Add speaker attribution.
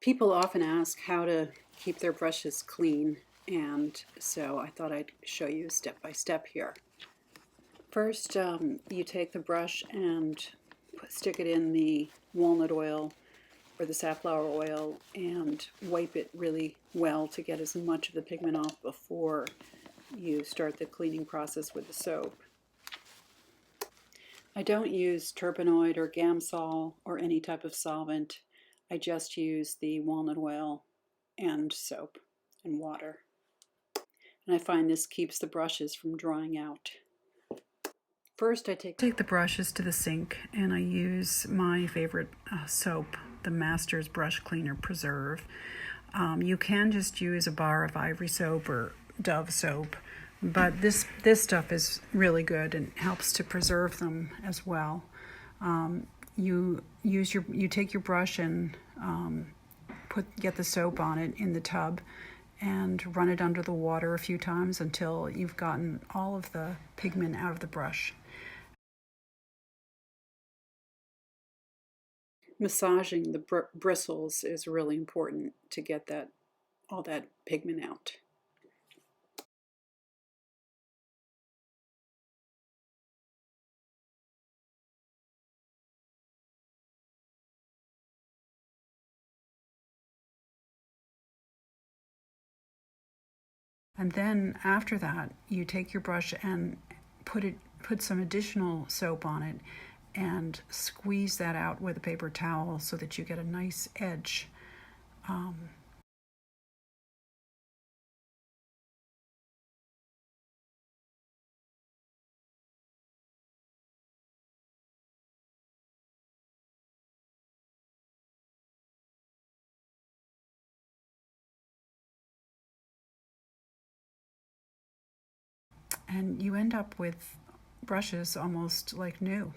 Speaker 1: People often ask how to keep their brushes clean, and so I thought I'd show you step by step here. First, you take the brush and stick it in the walnut oil or the safflower oil and wipe it really well to get as much of the pigment off before you start the cleaning process with the soap. I don't use Turbinoid or Gamsol or any type of solvent. I just use the walnut oil and soap and water. And I find this keeps the brushes from drying out. First, I take the brushes to the sink and I use my favorite soap, the Masters Brush Cleaner Preserve. You can just use a bar of Ivory soap or Dove soap, but this stuff is really good and helps to preserve them as well. You take your brush and get the soap on it in the tub and run it under the water a few times until you've gotten all of the pigment out of the brush. Massaging the bristles is really important to get all that pigment out. And then after that, you take your brush and put some additional soap on it and squeeze that out with a paper towel so that you get a nice edge. And you end up with brushes almost like new.